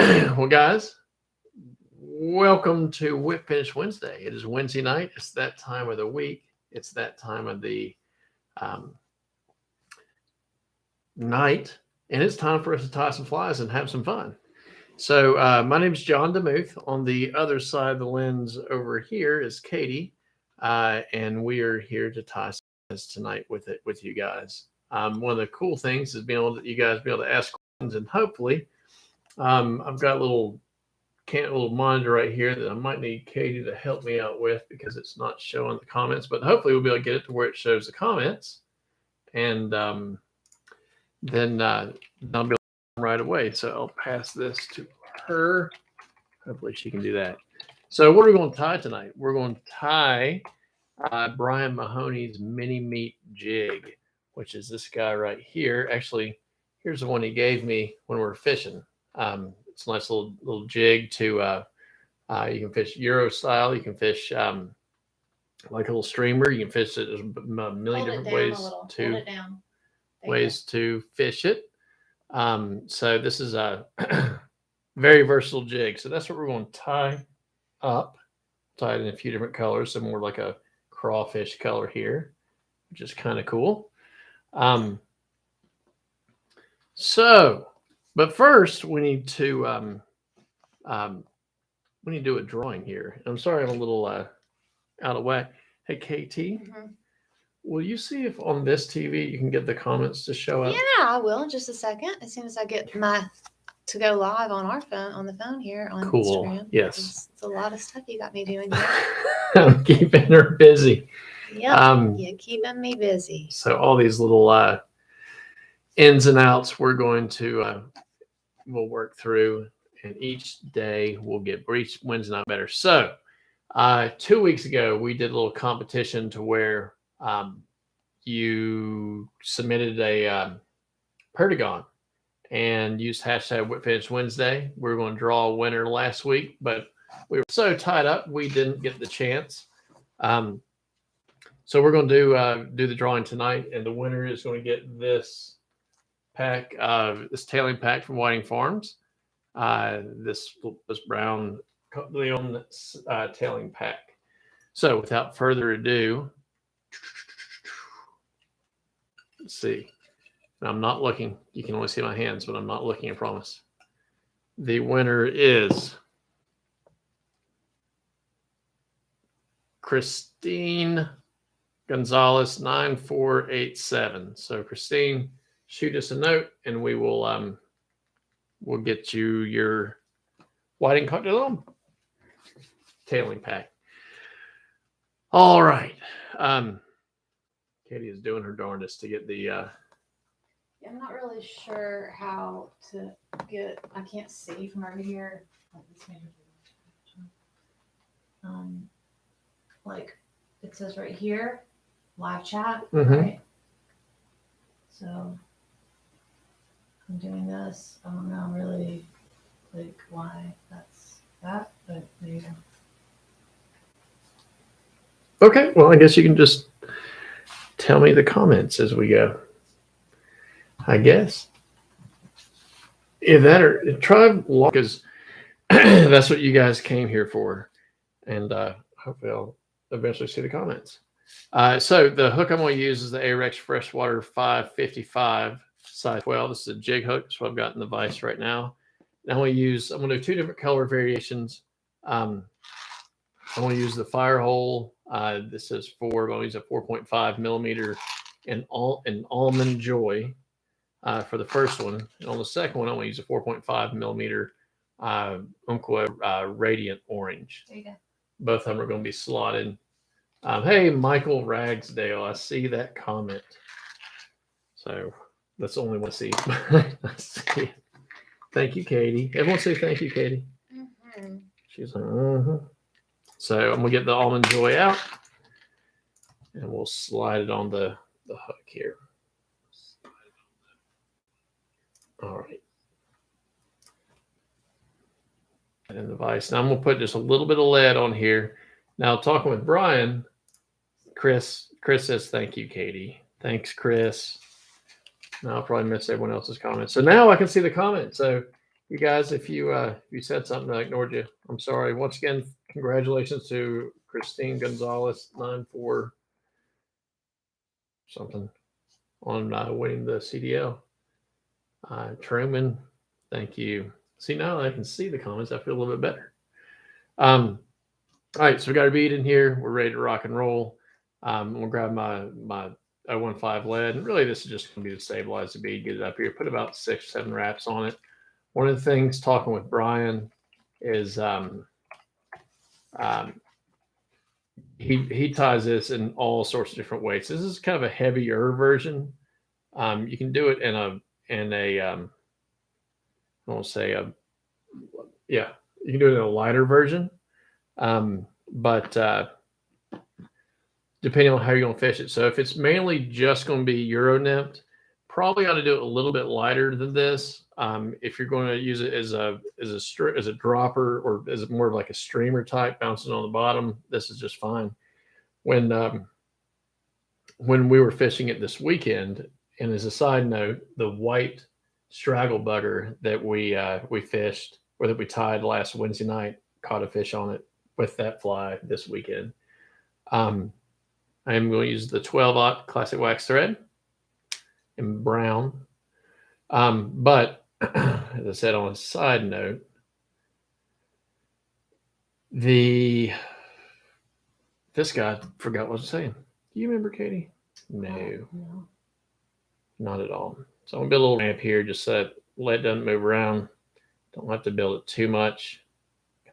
Well, guys, welcome to Whip Finish Wednesday. It is Wednesday night. It's that time of the week. It's that time of the um, night, and it's time for us to tie some flies and have some fun. So, my name is John Demuth. On the other side of the lens over here is Katie, and we are here to tie some flies tonight with you guys. One of the cool things is being able to you guys be able to ask questions, and hopefully, I've got a little monitor right here that I might need Katie to help me out with because it's not showing the comments. But hopefully, we'll be able to get it to where it shows the comments, and then I'll be able to right away. So I'll pass this to her. Hopefully, she can do that. So what are we going to tie tonight? We're going to tie Brian Mahoney's mini meat jig, which is this guy right here. Actually, here's the one he gave me when we were fishing. It's a nice little jig to you can fish Euro style. You can fish like a little streamer. You can fish it. There's a million different ways to fish it. So this is a very versatile jig. So that's what we're going to tie up. Tie it in a few different colors. So more like a crawfish color here, which is kind of cool. But first we need to do a drawing here. I'm sorry I'm a little out of whack. Hey, KT, will you see if on this TV you can get the comments to show up? Yeah, I will in just a second. As soon as I get to go live on our phone, on the phone here on Instagram. Yes. It's a lot of stuff you got me doing here. I'm keeping her busy. Yep, you're keeping me busy. So all these little ins and outs we're going to we'll work through, and each day we'll get each Wednesday night better. So 2 weeks ago we did a little competition to where you submitted a perdigon and used hashtag Whip Finish Wednesday. We were going to draw a winner last week, but we were so tied up we didn't get the chance. So we're going to do the drawing tonight, and the winner is going to get this pack, this tailing pack from Whiting Farms. This brown Leon tailing pack. So without further ado, let's see. I'm not looking. You can only see my hands, but I'm not looking, I promise. The winner is Christine Gonzalez 9487. So Christine, shoot us a note and we will we'll get you your Whiting cocktail tailing pack. All right. Katie is doing her darndest to get the I'm not really sure how to get. I can't see from over here. Like it says right here, live chat. Right. So I'm doing this. I don't know really like why that's that, but there you go. Okay. Well, I guess you can just tell me the comments as we go. I guess. If that or try because that's what you guys came here for, and hopefully I'll eventually see the comments. So the hook I'm going to use is the Arex Freshwater 555 size 12. This is a jig hook. That's what I've got in the vise right now. And I'm going to do two different color variations. I'm going to use the fire hole. This is I'm going to use a 4.5 millimeter and Almond Joy. For the first one, and on the second one, I'm going to use a 4.5 millimeter Umpqua Radiant Orange. There you go. Both of them are going to be slotted. Hey, Michael Ragsdale, I see that comment. So that's the only one I see. Thank you, Katie. Everyone say thank you, Katie. She's like, So I'm going to get the Almond Joy out, and we'll slide it on the hook here. All right. And in the vise. Now I'm going to put just a little bit of lead on here. Now talking with Brian, Chris says, thank you, Katie. Thanks, Chris. Now I'll probably miss everyone else's comments. So now I can see the comments. So you guys, if you said something I ignored you, I'm sorry. Once again, congratulations to Christine Gonzalez, 9-4 something on winning the CDL. Truman, thank you. See, now that I can see the comments, I feel a little bit better. All right, so we got our bead in here. We're ready to rock and roll. I'm gonna grab my 015 lead, and really this is just gonna be to stabilize the bead, get it up here, put about 6 or 7 wraps on it. One of the things talking with Brian is he ties this in all sorts of different ways. This is kind of a heavier version. You can do it in a I won't say you can do it in a lighter version. But depending on how you're going to fish it. So if it's mainly just going to be Euro nymphed, probably ought to do it a little bit lighter than this. If you're going to use it as a dropper or as more of like a streamer type bouncing on the bottom, this is just fine. When we were fishing it this weekend, and as a side note, the white straggle bugger that we fished or that we tied last Wednesday night caught a fish on it with that fly this weekend. I am going to use the 12-aught classic wax thread in brown. But as I said, on a side note, this guy forgot what I was saying. Do you remember, Katie? No, not at all. So I'm going to build a little ramp here just so that lead doesn't move around. Don't have to build it too much.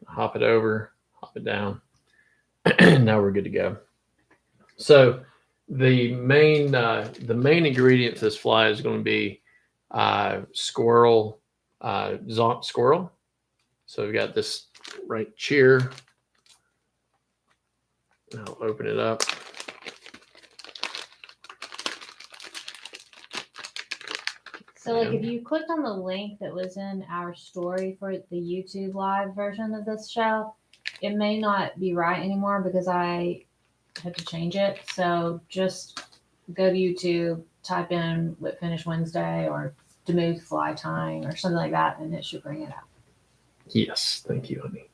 Hop it over, hop it down. Now we're good to go. So the main ingredient to this fly is going to be squirrel, zonk squirrel. So we've got this right here. I'll open it up. So like if you clicked on the link that was in our story for the YouTube live version of this show, it may not be right anymore because I had to change it. So just go to YouTube, type in Whip Finish Wednesday or Demuth fly tying or something like that, and it should bring it up. Yes, thank you, honey.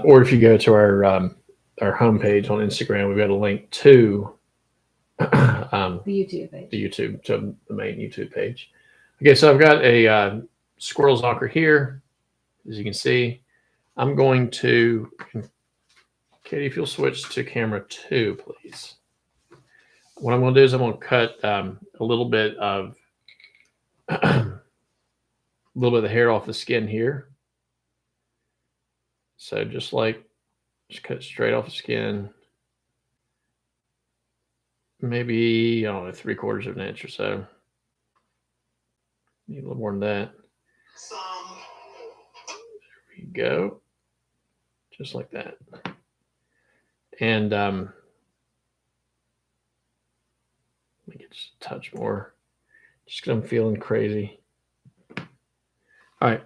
Or if you go to our homepage on Instagram, we've got a link to The YouTube page. To the main YouTube page. Okay, so I've got a squirrel zonker here, as you can see. I'm going to, Katie, if you'll switch to camera 2, please. What I'm going to do is I'm going to cut a little bit of the hair off the skin here. So just cut straight off the skin. Maybe, I don't know, 3/4 of an inch or so. Need a little more than that. There we go. Just like that. And make it just a touch more. Just because I'm feeling crazy. All right.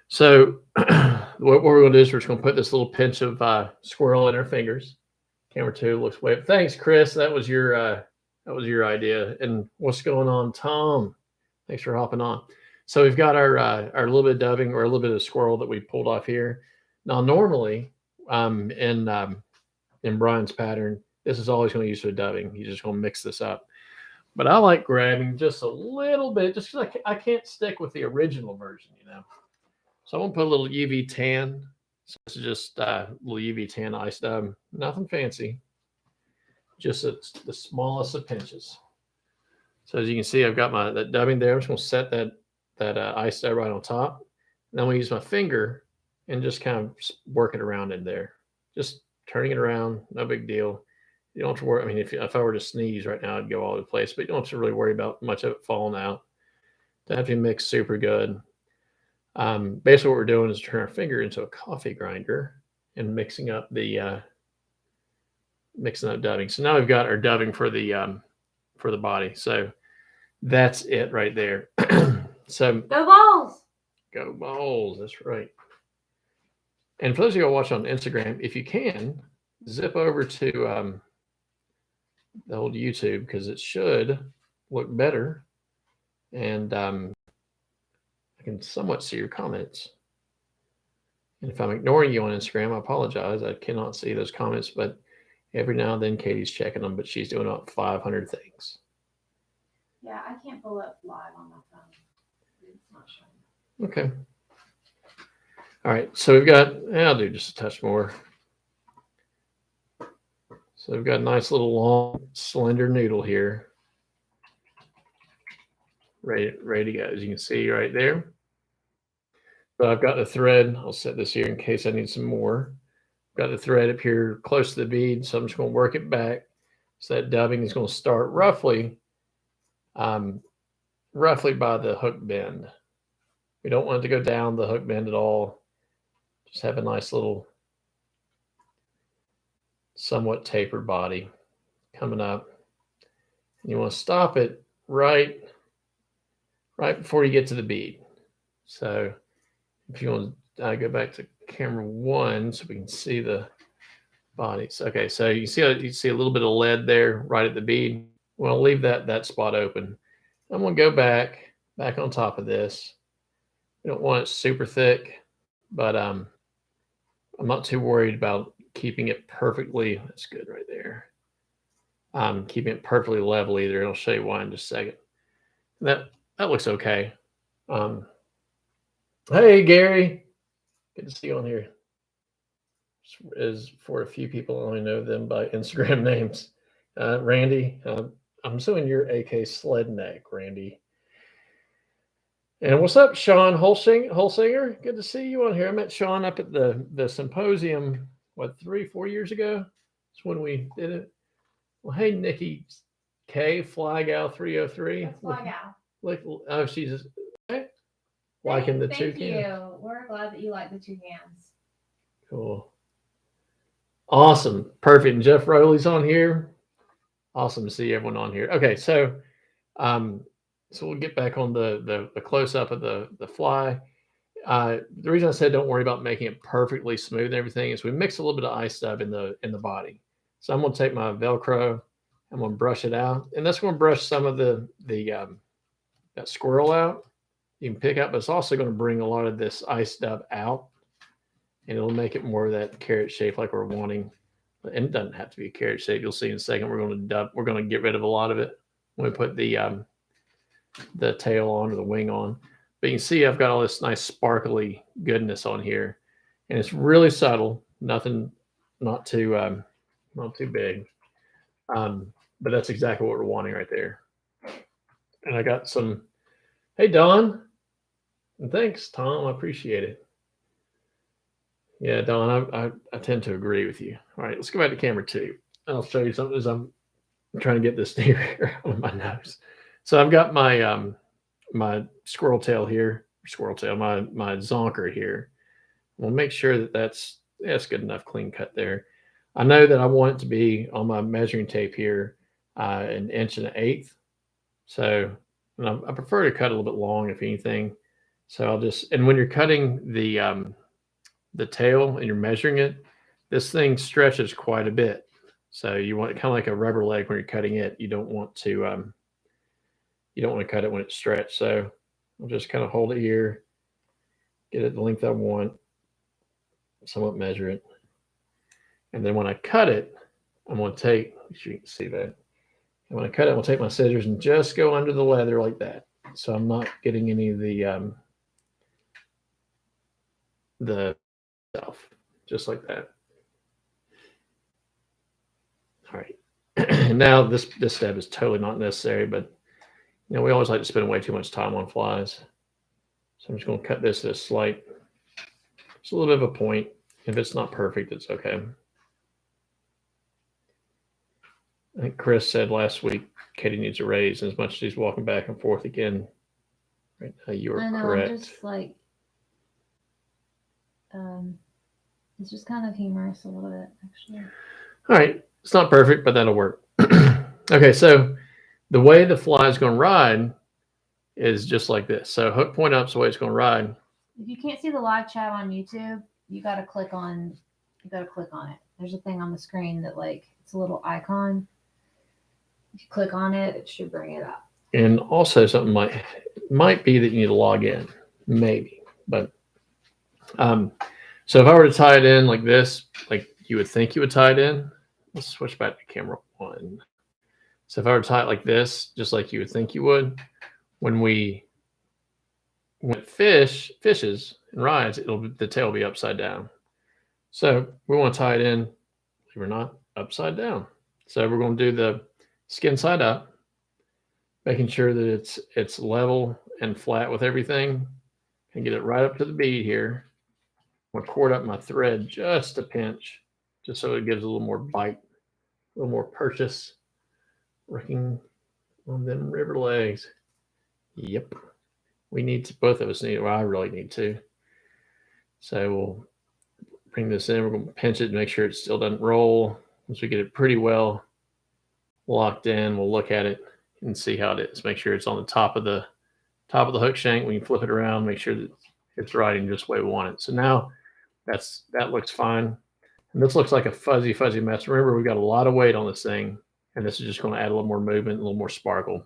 So what we're going to do is we're just going to put this little pinch of squirrel in our fingers. Camera 2 looks way up. Thanks, Chris. That was your idea. And what's going on, Tom? Thanks for hopping on. So we've got our little bit of dubbing or a little bit of squirrel that we pulled off here. Now, normally in Brian's pattern, this is always going to use for dubbing. He's just going to mix this up. But I like grabbing just a little bit, just because I can't stick with the original version, you know. So I'm going to put a little UV tan. So this is just a little UV tan ice dub. Nothing fancy. Just the smallest of pinches. So as you can see, I've got that dubbing there. I'm just going to set that ice dub right on top. And then I'm going to use my finger and just kind of work it around in there. Just turning it around, no big deal. You don't have to worry. I mean, if I were to sneeze right now, I'd go all over the place. But you don't have to really worry about much of it falling out. Don't have to mix super good. Basically, what we're doing is turn our finger into a coffee grinder and mixing up dubbing. So now we've got our dubbing for the body. So that's it right there. So go balls! Go balls! That's right. And for those of you who watch on Instagram, if you can, zip over to the old YouTube because it should look better. And I I can somewhat see your comments. And if I'm ignoring you on Instagram, I apologize. I cannot see those comments, but every now and then Katie's checking them, but she's doing up 500 things. Yeah, I can't pull up live on my phone. It's not showing. Okay. All right. So we've got, I'll do just a touch more. So we've got a nice little long, slender noodle here. Ready to go. As you can see right there. So I've got the thread. I'll set this here in case I need some more. Got the thread up here close to the bead, so I'm just going to work it back. So that dubbing is going to start roughly by the hook bend. We don't want it to go down the hook bend at all. Just have a nice little somewhat tapered body coming up. And you want to stop it right before you get to the bead. So if you want to go back to camera 1 so we can see the bodies. Okay, so you see a little bit of lead there right at the bead. Well, leave that spot open. I'm going to go back on top of this. We don't want it super thick, but I'm not too worried about keeping it perfectly. That's good right there. Keeping it perfectly level either. I'll show you why in just a second. That looks okay. Hey, Gary. Good to see you on here. Is for a few people, I only know them by Instagram names. Randy, I'm assuming you're AK Sled Neck, Randy. And what's up, Sean Holsinger? Good to see you on here. I met Sean up at the symposium, 3-4 years ago? That's when we did it. Well, hey, Nikki K, Fly Gal 303. That's Fly Gal. Oh, she's liking the toucan. Thank you. We're glad that you like the toucans. Cool. Awesome. Perfect. And Jeff Rowley's on here. Awesome to see everyone on here. Okay, so we'll get back on the close-up of the fly. The reason I said don't worry about making it perfectly smooth and everything is we mix a little bit of ice dub in the body. So I'm going to take my Velcro, I'm going to brush it out, and that's going to brush some of that squirrel out. You can pick up, but it's also going to bring a lot of this ice dub out, and it'll make it more of that carrot shape like we're wanting. And it doesn't have to be a carrot shape. You'll see in a second. We're going to get rid of a lot of it when we put the tail on or the wing on. But you can see I've got all this nice sparkly goodness on here, and it's really subtle. Nothing, not too big. But that's exactly what we're wanting right there. And I got some. Hey, Don. And thanks, Tom. I appreciate it. Yeah, Don, I tend to agree with you. All right, let's go back to camera 2. I'll show you something as I'm trying to get this thing on my nose. So I've got my my squirrel tail here, my zonker here. We'll make sure that that's good enough, clean cut there. I know that I want it to be on my measuring tape here 1 1/8 inch. So I prefer to cut a little bit long, if anything. So and when you're cutting the tail and you're measuring it, this thing stretches quite a bit. So you want it kind of like a rubber leg when you're cutting it. You don't want to cut it when it's stretched. So I'll just kind of hold it here, get it the length I want, somewhat measure it. And then when I cut it, I'm going to take, if you can see that. And when I cut it, I'm going to take my scissors and just go under the leather like that. So I'm not getting any of the stuff, just like that. All right. Now this step is totally not necessary, but we always like to spend way too much time on flies. So I'm just going to cut this at just a little bit of a point. If it's not perfect, it's okay. I think Chris said last week Katie needs a raise, and as much as she's walking back and forth again, right now you are correct. I'm just like, it's just kind of humorous a little bit, actually. All right, it's not perfect, but that'll work. Okay, so the way the fly is going to ride is just like this. So hook point up is the way it's going to ride. If you can't see the live chat on YouTube, you got to click on it. There's a thing on the screen that it's a little icon. If you click on it, it should bring it up. And also something might be that you need to log in. maybe. But so if I were to tie it in like this, like you would think you would tie it in, let's switch back to camera 1. So if I were to tie it like this, just like you would think you would, when it fishes and rides, the tail will be upside down. So we want to tie it in, believe it or not, upside down. So we're going to do the skin side up, making sure that it's level and flat with everything, and get it right up to the bead here. I'm going to cord up my thread just a pinch, just so it gives a little more bite, a little more purchase. Working on them river legs. Yep. We need to, both of us need, well, I really need to. So we'll bring this in. We're going to pinch it and make sure it still doesn't roll. Once we get it pretty well locked in, we'll look at it and see how it is. Make sure it's on the top of the hook shank. When you flip it around, make sure that it's riding just the way we want it. So now that looks fine. And this looks like a fuzzy mess. Remember, we've got a lot of weight on this thing, and this is just going to add a little more movement, a little more sparkle.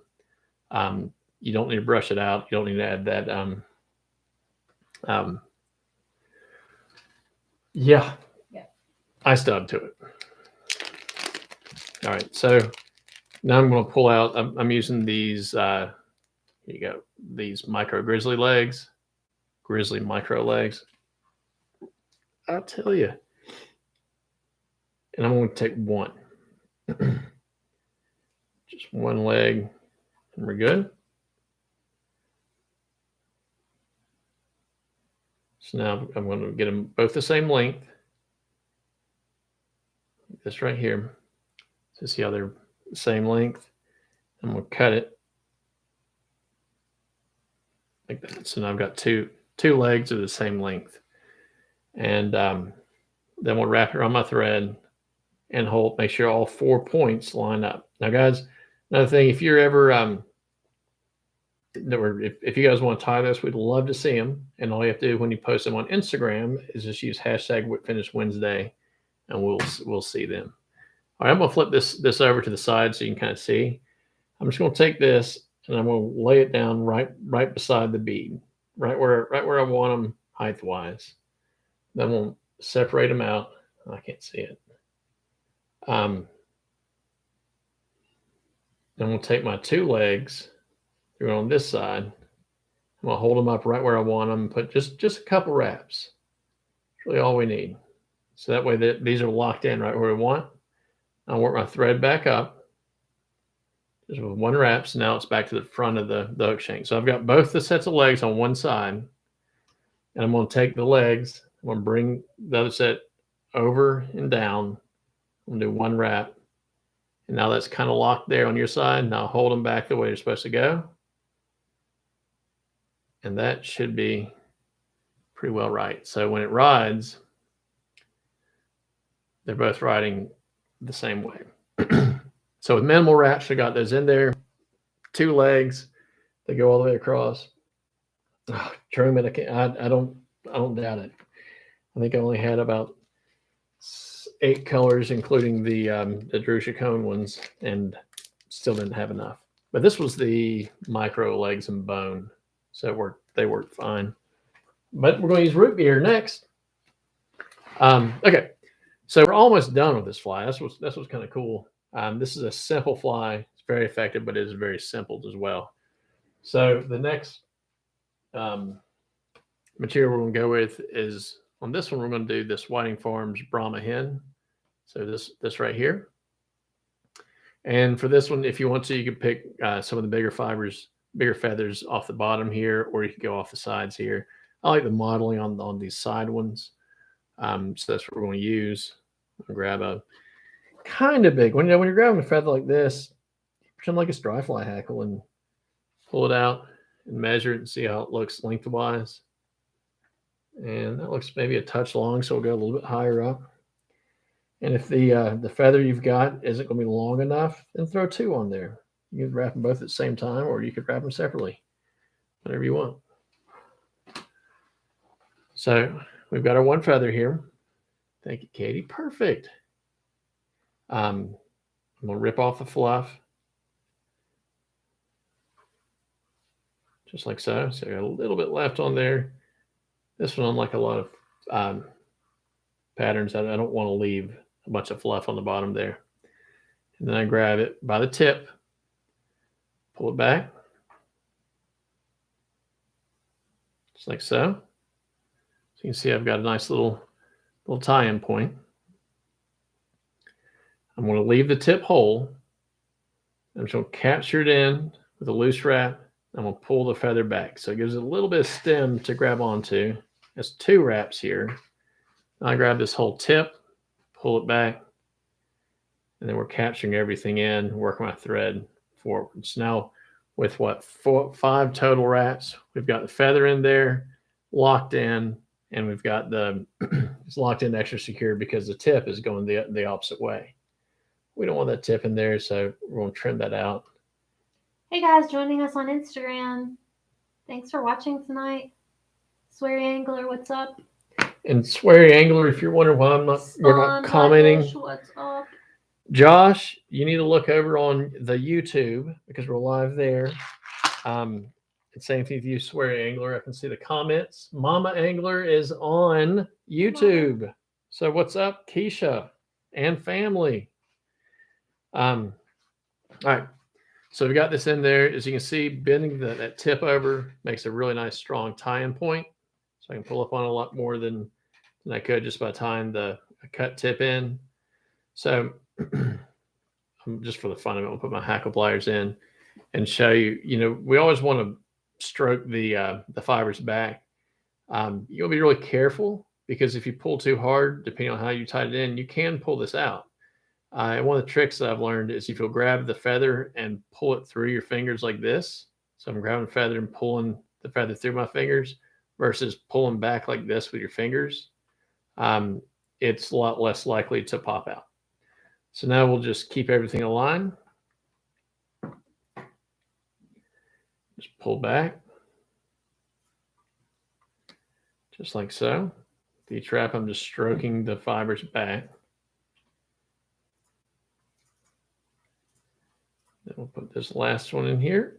You don't need to brush it out. You don't need to add that. Yeah. I stub to it. All right. So now I'm going to pull out. I'm using these. Here you go. These micro grizzly micro legs. I'll tell you. And I'm going to take one. Just one leg, and we're good. So now I'm going to get them both the same length. This right here. So see how they're the same length? I'm going to cut it like that. So now I've got two legs of the same length. And then we'll wrap it around my thread and make sure all 4 points line up. Now, guys, another thing, if you're ever, if you guys want to tie this, we'd love to see them. And all you have to do when you post them on Instagram is just use #WhipFinishWednesday, and we'll see them. All right, I'm going to flip this over to the side so you can kind of see. I'm just going to take this and I'm going to lay it down right beside the bead, right where I want them height-wise. Then we'll separate them out. I can't see it. Then we'll take my 2 legs through on this side. I'm going to hold them up right where I want them. Put just a couple wraps. That's really all we need. So that way these are locked in right where we want. I'll work my thread back up just with 1 wrap. So now it's back to the front of the hook shank. So I've got both the sets of legs on one side, and I'm going to take the legs. I'm going to bring the other set over and down. I'm going to do 1 wrap. And now that's kind of locked there on your side. Now hold them back the way they're supposed to go. And that should be pretty well right. So when it rides, they're both riding the same way. So with minimal wraps, I got those in there. 2 legs, they go all the way across. Oh, Truman, I don't doubt it. I think I only had about 8 colors, including the Drew Chacon ones, and still didn't have enough. But this was the micro legs and bone, so they worked fine. But we're going to use root beer next. Okay, so we're almost done with this fly. That's what's kind of cool. This is a simple fly. It's very effective, but it is very simple as well. So the next material we're going to go with is, on this one, we're going to do this Whiting Farms Brahma hen. So this right here. And for this one, if you want to, you can pick some of the bigger feathers off the bottom here, or you can go off the sides here. I like the modeling on these side ones. So that's what we're going to use. I'm going to grab a kind of big one. When you're grabbing a feather like this, pretend like it's dry fly hackle and pull it out and measure it and see how it looks lengthwise. And that looks maybe a touch long, so we'll go a little bit higher up. And if the feather you've got isn't going to be long enough, then throw 2 on there. You can wrap them both at the same time, or you could wrap them separately, whatever you want. So we've got our 1 feather here. Thank you, Katie. Perfect. I'm going to rip off the fluff. just like so. So I got a little bit left on there. This one, unlike a lot of patterns, I don't want to leave a bunch of fluff on the bottom there. And then I grab it by the tip, pull it back, just like so. So you can see I've got a nice little tie-in point. I'm going to leave the tip whole. I'm just going to capture it in with a loose wrap. I'm going to pull the feather back. So it gives it a little bit of stem to grab onto. There's 2 wraps here. I grab this whole tip, pull it back, and then we're capturing everything in, working my thread forwards. Now, with 5 total wraps, we've got the feather in there, locked in, and we've got it's locked in extra secure because the tip is going the opposite way. We don't want that tip in there, so we're going to trim that out. Hey guys, joining us on Instagram. Thanks for watching tonight. Sweary Angler, what's up? And Sweary Angler, if you're wondering why we're not commenting, what's up? Josh, you need to look over on the YouTube because we're live there. And same thing with you, Sweary Angler. I can see the comments. Mama Angler is on YouTube. Mama. So what's up, Keisha and family? All right. So we got this in there. As you can see, bending that tip over makes a really nice, strong tie-in point. So I can pull up on a lot more than I could just by tying the cut tip in. So just for the fun of it, I'll put my hackle pliers in and show you. You know, we always want to stroke the fibers back. You'll be really careful because if you pull too hard, depending on how you tied it in, you can pull this out. And one of the tricks that I've learned is if you'll grab the feather and pull it through your fingers like this. So I'm grabbing the feather and pulling the feather through my fingers versus pulling back like this with your fingers. It's a lot less likely to pop out. So now we'll just keep everything aligned. Just pull back. Just like so. The trap, I'm just stroking the fibers back. Then we'll put this last one in here.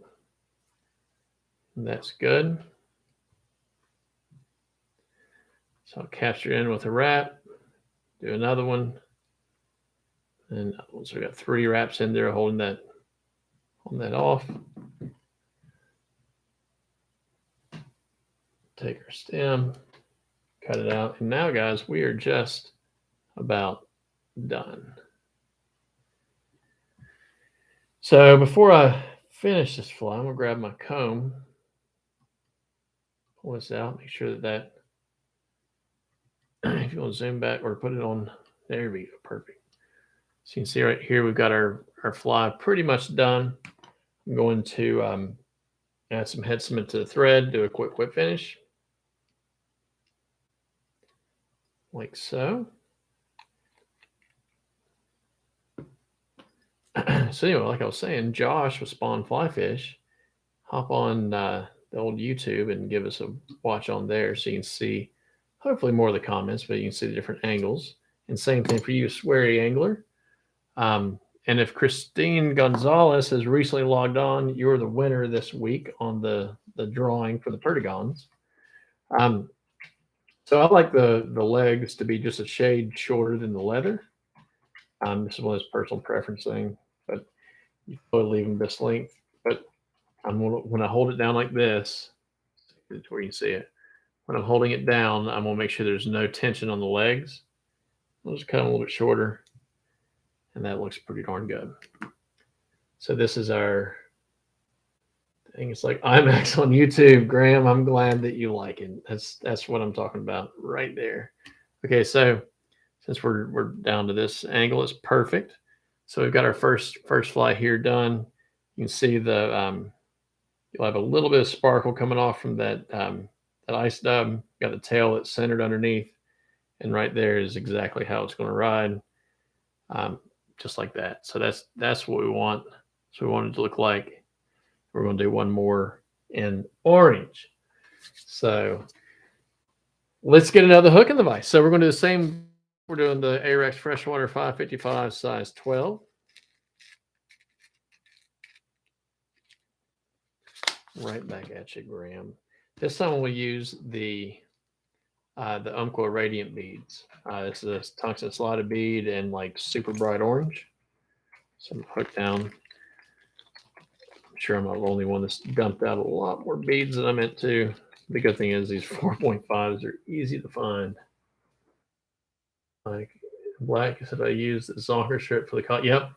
And that's good. So I'll capture in with a wrap, do another one. And so we got 3 wraps in there holding that off. Take our stem, cut it out. And now, guys, we are just about done. So before I finish this fly, I'm going to grab my comb, pull this out, make sure that if you want to zoom back or put it on, there we go, perfect. So you can see right here, we've got our fly pretty much done. I'm going to add some head cement to the thread, do a quick whip finish. Like so. So anyway, like I was saying, Josh with Spawn Fly Fish, hop on the old YouTube and give us a watch on there so you can see hopefully more of the comments, but you can see the different angles. And same thing for you, Sweary Angler. And if Christine Gonzalez has recently logged on, you're the winner this week on the drawing for the Perdigons. So I like the legs to be just a shade shorter than the leather. This is one of those personal preference thing, but you probably leave them this length. But when I hold it down like this, it's where you can see it. When I'm holding it down, I'm gonna make sure there's no tension on the legs. I'll just cut them a little bit shorter, and that looks pretty darn good. So this is our thing. It's like IMAX on YouTube. Graham, I'm glad that you like it. That's what I'm talking about right there. Okay, so since we're down to this angle, it's perfect. So we've got our first fly here done. You can see the you'll have a little bit of sparkle coming off from that ice dub. Got the tail that's centered underneath, and right there is exactly how it's going to ride, just like that. So that's what we want. So we want it to look like. We're going to do one more in orange. So let's get another hook in the vise. So we're going to do the same. We're doing the Arex Freshwater 555 size 12. Right back at you, Graham. This time we'll use the Umpqua Radiant beads. This is a tungsten slotted bead in like super bright orange. So I'm hooked down. I'm sure I'm not the only one that's dumped out a lot more beads than I meant to. The good thing is these 4.5s are easy to find. Like black, said I used the Zonker strip for the cut. Yep.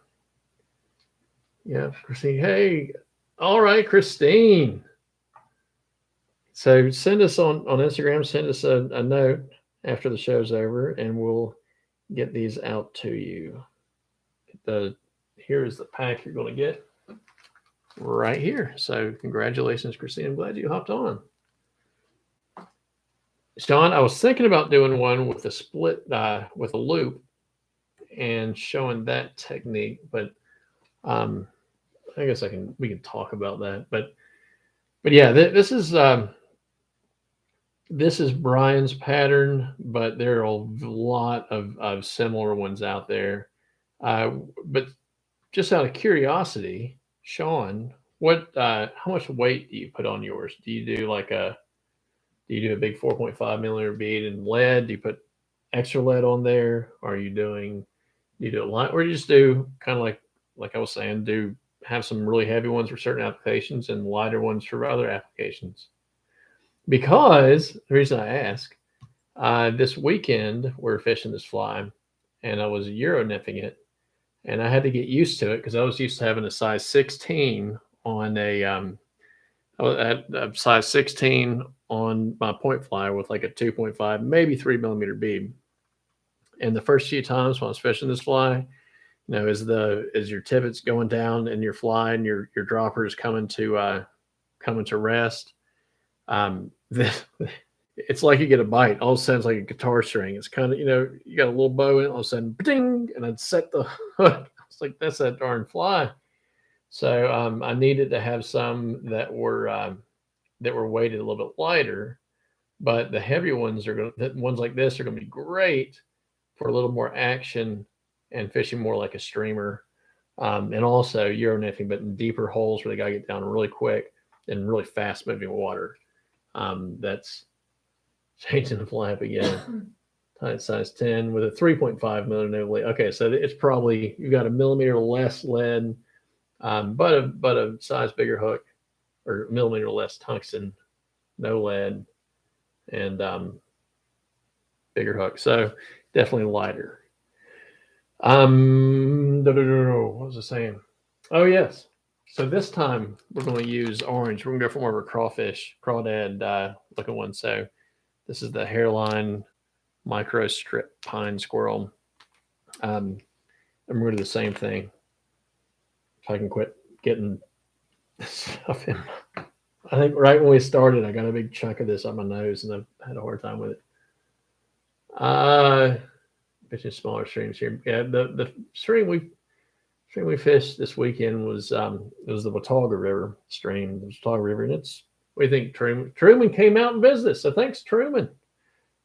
Yep, Christine. Hey, all right, Christine. So send us on Instagram, send us a note after the show's over, and we'll get these out to you. Here is the pack you're going to get right here. So congratulations, Christine. I'm glad you hopped on. Sean, I was thinking about doing one with a split with a loop and showing that technique, but I guess we can talk about that. But yeah, this is Brian's pattern, but there are a lot of similar ones out there. But just out of curiosity, Sean, how much weight do you put on yours? Do you do a big 4.5 millimeter bead in lead? Do you put extra lead on there? Or do you do a lot, or you just do kind of like I was saying, have some really heavy ones for certain applications and lighter ones for other applications? Because the reason I ask, this weekend we're fishing this fly, and I was Euro nymphing it, and I had to get used to it because I was used to having a size 16 on a size 16 on my point fly with like a 2.5, maybe 3 millimeter bead. And the first few times when I was fishing this fly, as your tivet's going down and your fly and your dropper is coming to rest, it's like you get a bite. All of a sudden, it's like a guitar string. It's kind of, you got a little bow in it, all of a sudden, ding, and I'd set the hook. It's like, that's that darn fly. So I needed to have some that were weighted a little bit lighter, but the heavy ones ones like this are going to be great for a little more action and fishing more like a streamer. And also Euro nymphing, but in deeper holes where they got to get down really quick and really fast moving water. That's changing the fly up again. Tight size 10 with a 3.5 millimeter lead. Okay, so it's probably, you got a millimeter less lead, but a size bigger hook, or a millimeter less tungsten, no lead, and bigger hook. So definitely lighter. What was I saying? Oh yes. So this time we're going to use orange. We're going to go for more of a crawdad looking one. So this is the Hairline Micro Strip Pine Squirrel. And we're going to do the same thing. If I can quit getting stuff in. I think right when we started, I got a big chunk of this on my nose, and I've had a hard time with it. Fishing smaller streams here. Yeah, the stream we fished this weekend was it was the Watauga River stream. The Watauga River, and we think Truman came out and visited. So thanks, Truman.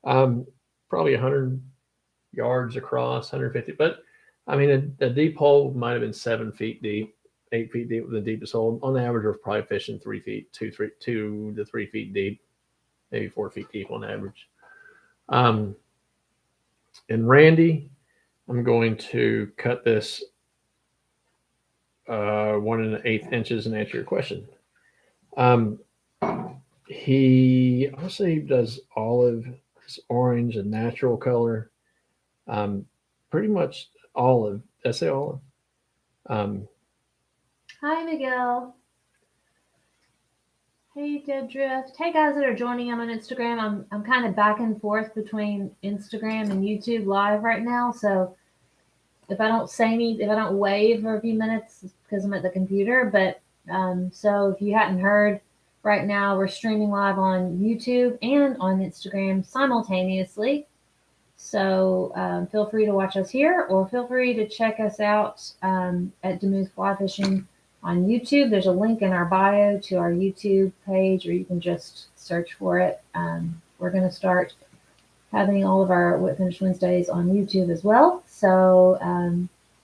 Probably 100 yards across, 150. But I mean, a deep hole might have been 7 feet deep, 8 feet deep with the deepest hole. On average, we're probably fishing 3 feet, 2 to 3 feet deep, maybe 4 feet deep on average. And Randy, I'm going to cut this 1 1/8 inches and answer your question. He also does olive, orange, and natural color. Pretty much olive. Did I say olive? Hi, Miguel. Hey, Dead Drift. Hey, guys that are joining on Instagram. I'm kind of back and forth between Instagram and YouTube Live right now. So if I don't wave for a few minutes, it's because I'm at the computer. But so if you hadn't heard, right now we're streaming live on YouTube and on Instagram simultaneously. So feel free to watch us here, or feel free to check us out at Demuth Fly Fishing on YouTube. There's a link in our bio to our YouTube page, or you can just search for it. We're going to start having all of our Whip Finish Wednesdays on YouTube as well. So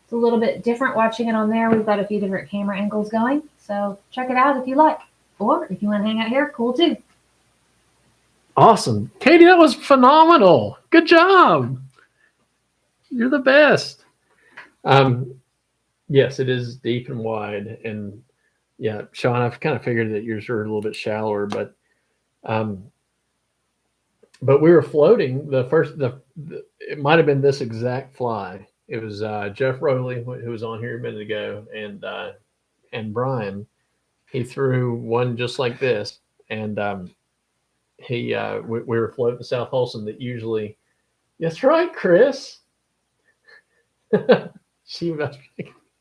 it's a little bit different watching it on there. We've got a few different camera angles going. So check it out if you like. Or if you want to hang out here, cool too. Awesome. Katie, that was phenomenal. Good job. You're the best. Yes, it is deep and wide. And yeah, Sean, I've kind of figured that yours are a little bit shallower, but we were floating it might have been this exact fly. It was Jeff Rowley, who was on here a minute ago, and Brian. He threw one just like this, and we were floating South Holston. That usually, that's right, Chris.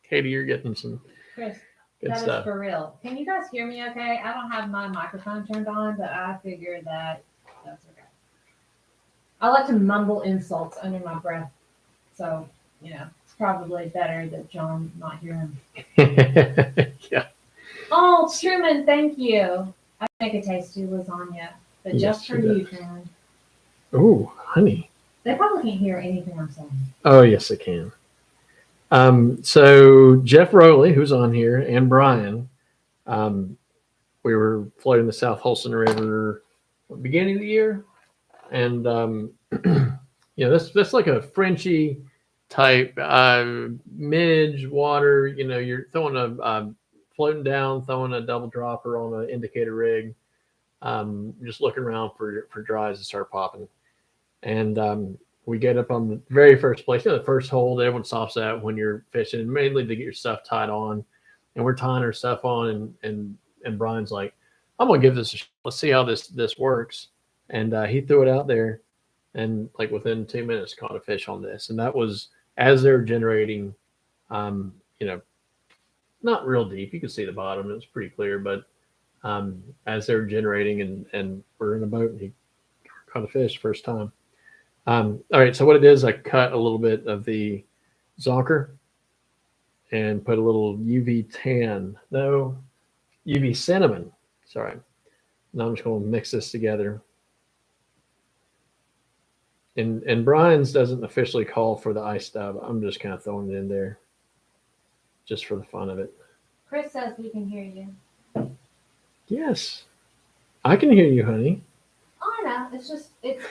Katie, you're getting some Chris, good that stuff. is for real. Can you guys hear me okay? I don't have my microphone turned on, but I figured that's okay. I like to mumble insults under my breath. So, it's probably better that John not hear him. Yeah. Oh, Truman, thank you. I make a tasty lasagna, but just for you, Truman. Oh, honey. They probably can't hear anything I'm saying. Oh, yes, they can. So Jeff Rowley, who's on here, and Brian, we were floating the South Holston River beginning of the year, and that's like a Frenchy type midge water. You're throwing floating down, throwing a double dropper on an indicator rig, just looking around for dries to start popping, and we get up on the very first place, the first hole that everyone stops at when you're fishing, mainly to get your stuff tied on. And we're tying our stuff on, and Brian's like, I'm gonna give this a shot. Let's see how this works. And he threw it out there, and like within 2 minutes caught a fish on this. And that was as they're generating, not real deep. You could see the bottom; it was pretty clear. But as they're generating, and we're in a boat, and he caught a fish first time. All right, so what it is, I cut a little bit of the zonker and put a little UV cinnamon. Sorry. Now I'm just going to mix this together. And Brian's doesn't officially call for the ice dub. I'm just kind of throwing it in there just for the fun of it. Chris says we can hear you. Yes, I can hear you, honey. Oh, no,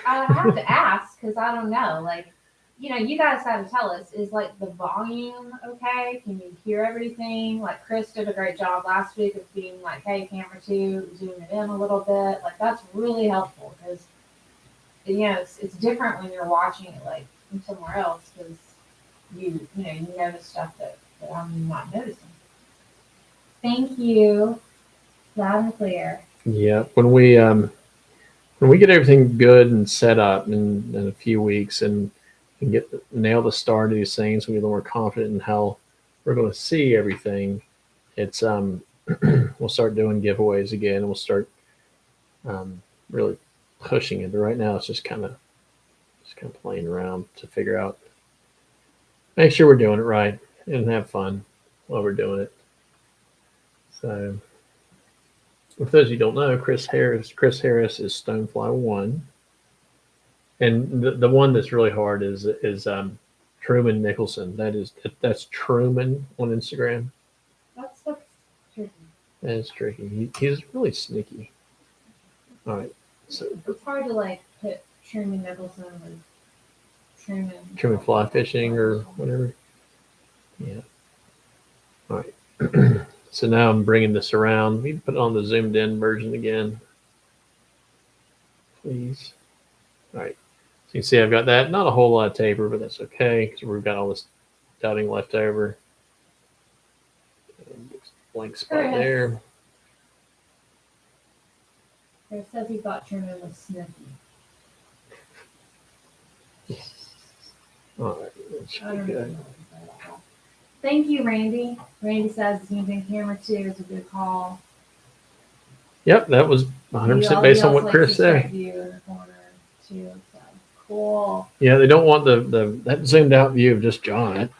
I have to ask because I don't know. Like, you guys got to tell us, is like the volume okay? Can you hear everything? Like, Chris did a great job last week of being like, hey, camera 2, zoom it in a little bit. Like, that's really helpful because, it's different when you're watching it like from somewhere else because you notice stuff that I'm not noticing. Thank you. Loud and clear. Yeah, when we get everything good and set up in a few weeks and nail the start of these things, we get a little more confident in how we're going to see everything. It's we'll start doing giveaways again, and we'll start really pushing it. But right now, it's just kind of playing around to figure out, make sure we're doing it right and have fun while we're doing it. So. For those of you who don't know, Chris Harris is Stonefly 1. And the one that's really hard is Truman Nicholson. That's Truman on Instagram. That's tricky. That is tricky. He's really sneaky. All right. So it's hard to put Truman Nicholson with Truman fly fishing or whatever. Yeah. All right. So now I'm bringing this around. We put it on the zoomed in version again, please. All right. So you can see I've got that. Not a whole lot of taper, but that's okay because we've got all this dotting left over. Blank spot there. It says he thought Truman was sniffy. All right. That should be good. Thank you, Randy. Randy says using camera 2 is a good call. Yep, that was 100% based on what Chris said. View in the corner too, so cool. Yeah, they don't want that zoomed out view of just John. It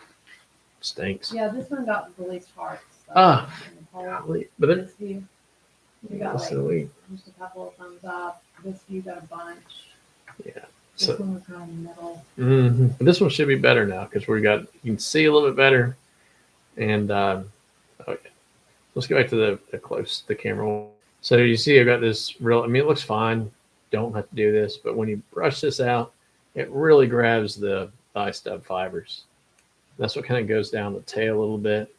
stinks. Yeah, this one got the least hearts. Golly. But this view, you got just a couple of thumbs up. This view got a bunch. Yeah. This one was kind of in the middle. Mm-hmm. This one should be better now because you can see a little bit better. And okay, let's get back to the camera. So you see, I've got this real. I mean, it looks fine. Don't have to do this, but when you brush this out, it really grabs the thigh stud fibers. That's what kind of goes down the tail a little bit.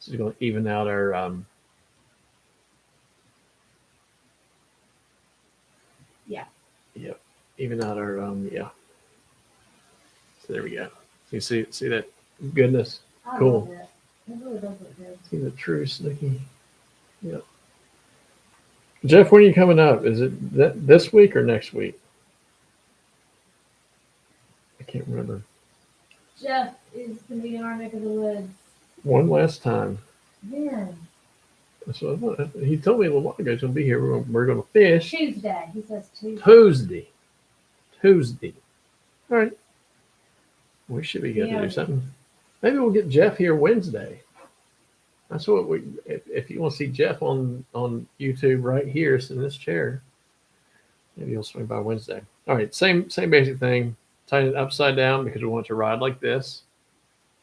So it's going to even out our Yeah. Yep. Even out our yeah. So there we go. So you see that goodness. I Cool. love it. It really does look good. See the true sneaky. Yep. Jeff, when are you coming up? Is it this week or next week? I can't remember. Jeff is going to be in our neck of the woods. One last time. When? That's what I thought. He told me a little while ago he's going to be here. We're going to fish. Tuesday. He says Tuesday. Tuesday. All right. We should be good to do something. Maybe we'll get Jeff here Wednesday. That's what we. If you want to see Jeff on YouTube right here, sit in this chair. Maybe he'll swing by Wednesday. All right, same basic thing. Tying it upside down because we want it to ride like this.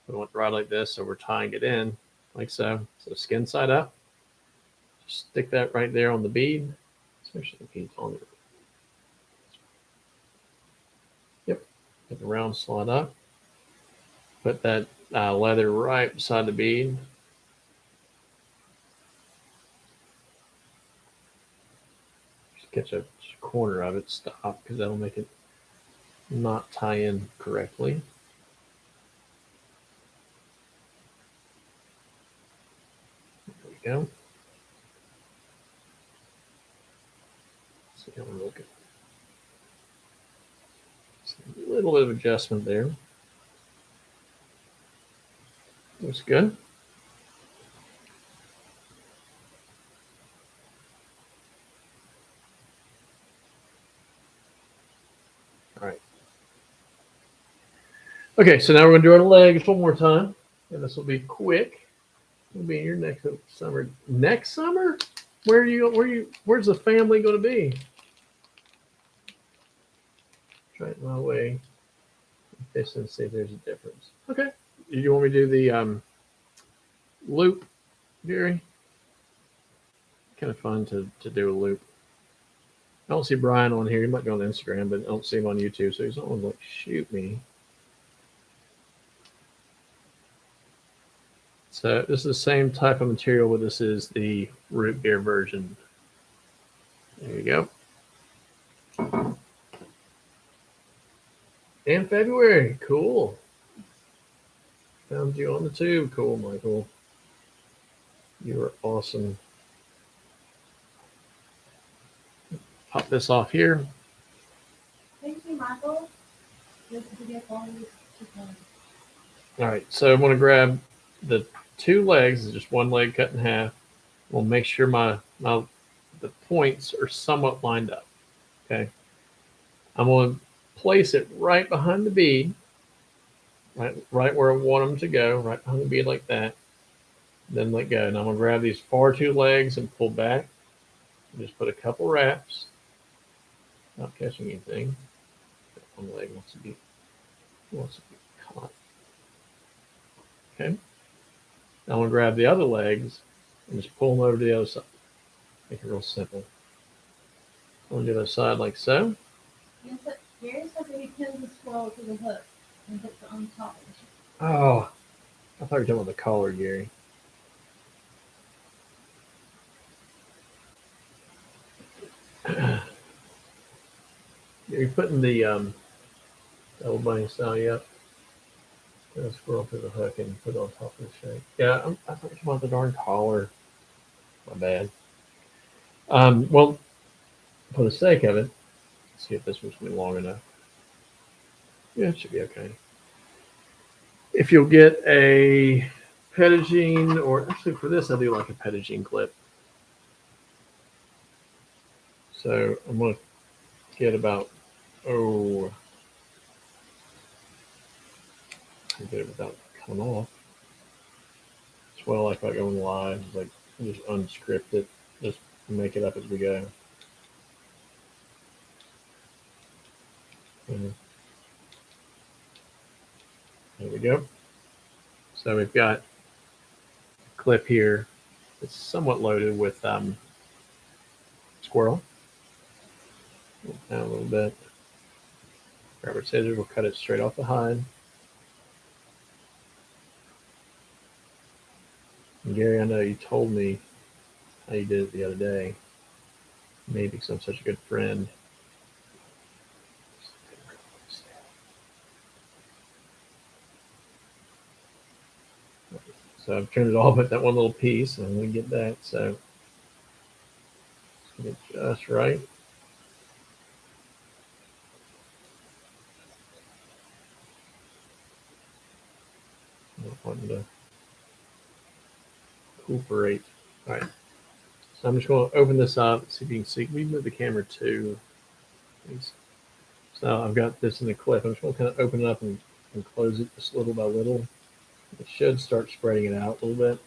We want it to ride like this, so we're tying it in like so. So skin side up. Just stick that right there on the bead. Let's make sure the bead's on there. Yep. Get the round slot up. Put that leather right beside the bead. Just catch a corner of it, stop, because that'll make it not tie in correctly. There we go. See how we're looking. A little bit of adjustment there. Looks good. All right. Okay, so now we're going to do our legs one more time, and this will be quick. We'll be here next summer. Next summer? Where's the family going to be? Try it my way. Fish and see if there's a difference. Okay. You want me to do the loop, Gary? Kind of fun to do a loop. I don't see Brian on here. He might be on Instagram, but I don't see him on YouTube, so he's not like shoot me. So this is the same type of material, but this is the root beer version. There you go. And February, cool. Found you on the tube, cool, Michael. You are awesome. Pop this off here. Thank you, Michael. All right, so I'm going to grab the two legs, just one leg cut in half. We'll make sure the points are somewhat lined up. Okay. I'm going to place it right behind the bead, right where I want them to go, right behind the bead like that. Then let go. And I'm going to grab these far two legs and pull back. And just put a couple wraps. Not catching anything. One leg wants to be caught. Okay. Now I'm going to grab the other legs and just pull them over to the other side. Make it real simple. On the other side like so. Gary says that he pins the swirl to the hook and puts it on top of the Oh, I thought you were talking about the collar, Gary. You're putting the double bunny style, yep. Gonna scroll through the hook and put it on top of the shape. Yeah, I thought you were talking about the darn collar. My bad. Well, for the sake of it, let's see if this one's been long enough. Yeah, it should be okay. If you'll get a Pettigene, or actually for this, I do like a Pettigene clip. So I'm going to get about, I get it without coming off. It's what I like about going live. It's like just unscript it, just make it up as we go. And there we go. So we've got a clip here. It's somewhat loaded with squirrel. Down a little bit. Grab our scissors, we'll cut it straight off the hide. And Gary, I know you told me how you did it the other day. Maybe because I'm such a good friend. So I've trimmed it all but that one little piece, and I'm going to get that. So get just right. I'm not wanting to cooperate. All right. So I'm just going to open this up, see if you can see. We move the camera too. So I've got this in the clip. I'm just going to kind of open it up and close it just little by little. It should start spreading it out a little bit.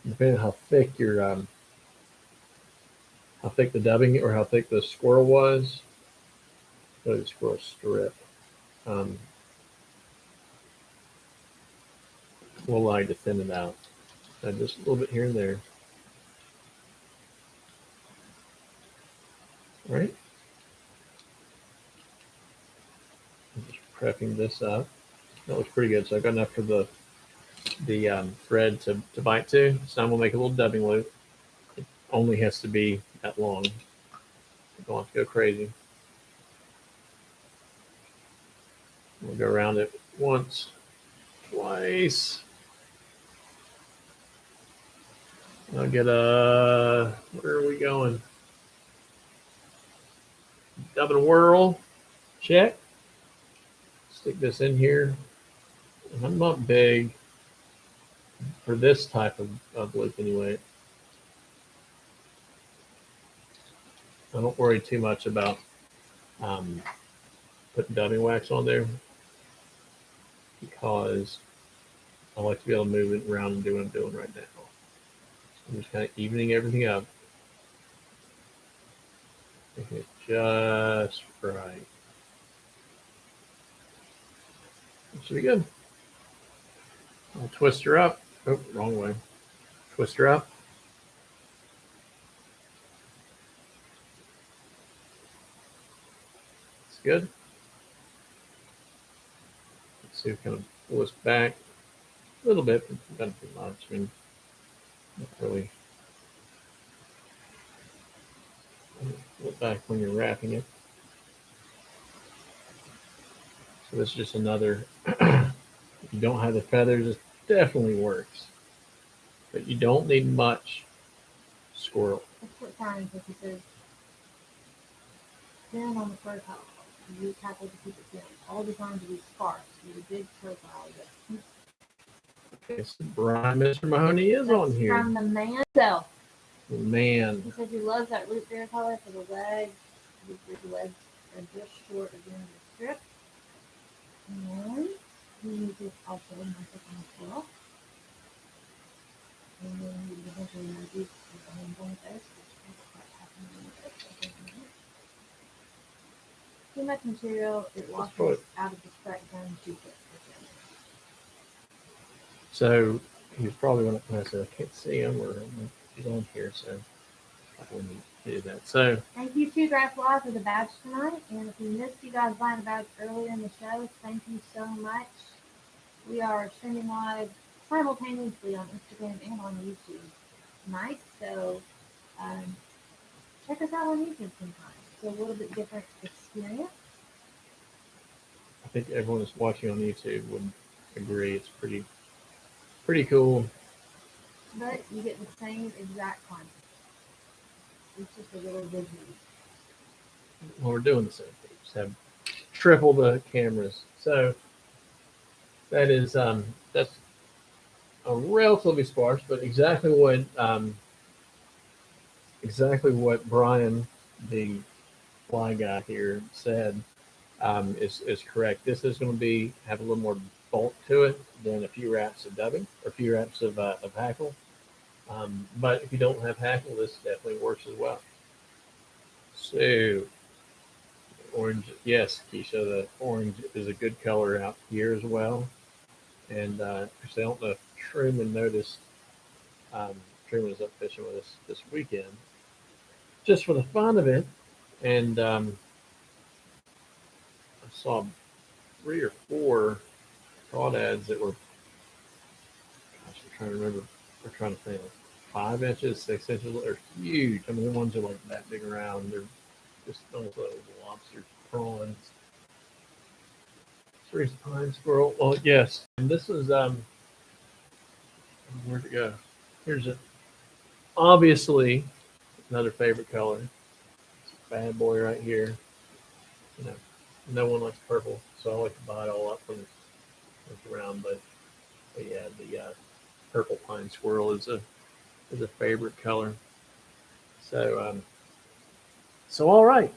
Depending on how thick your how thick the dubbing or how thick the squirrel was. So the squirrel strip. We'll allow you to thin it out. Just a little bit here and there. All right. I'm just prepping this up. That looks pretty good. So I've got enough for the thread to bite to. So I'm gonna make a little dubbing loop. It only has to be that long. I don't have to go crazy. We'll go around it once, twice. I'll get a, where are we going? Dub and whirl, check. Stick this in here. I'm not big for this type of loop anyway. I don't worry too much about putting dubbing wax on there because I like to be able to move it around and do what I'm doing right now. So I'm just kind of evening everything up. Making it just right. It should be good. I'll twist her up. Oh, wrong way. Twist her up. It's good. Let's see if we kind of pull this back a little bit, but not too much. I mean, not really. Pull it back when you're wrapping it. So this is just another. If you don't have the feathers, it definitely works. But you don't need much squirrel. That's what science says. Then on the first house, you use tackle to keep it thin. All designed to be sparse with a big profile. Okay, so Brian, Mr. Mahoney is on here. From the man himself. The man. He said he loves that root beer color for the legs. The legs are just short of the end of the strip. And he uses also my second as well. And then he eventually knows these with the home bone face, which is quite happening with this. Too much material, it washes out of the strike zone too quick. So he's probably going to, I said, I can't see him or he's on here, so I wouldn't do that. So thank you to Draftfly for the badge tonight. And if we missed you guys buying a badge earlier in the show, thank you so much. We are streaming live simultaneously on Instagram and on YouTube tonight. So check us out on YouTube sometime. It's a little bit different experience. I think everyone that's watching on YouTube would agree it's pretty cool. But you get the same exact content. It's just a little visual. Well, we're doing the same thing. Just have triple the cameras. So that is that's a relatively sparse, but exactly what Brian, the fly guy here, said is correct. This is going to have a little more bulk to it than a few wraps of dubbing or a few wraps of hackle. But if you don't have hackle, this definitely works as well. So orange, yes, Keisha, the orange is a good color out here as well. And actually, I don't know if Truman noticed. Truman is up fishing with us this weekend. just for the fun of it. And I saw 3 or 4 crawdads that were, gosh, I'm trying to remember. We're trying to think, like 5 inches, 6 inches. They're huge. I mean, the ones are like that big around. They're just almost like lobsters, prawns. Cerise pine squirrel. Well, yes. And this was where'd it go? Here's it. Obviously, another favorite color. It's a bad boy right here. You know, no one likes purple, so I like to buy it all up when it's around. But yeah, the purple pine squirrel is a favorite color. So so all right.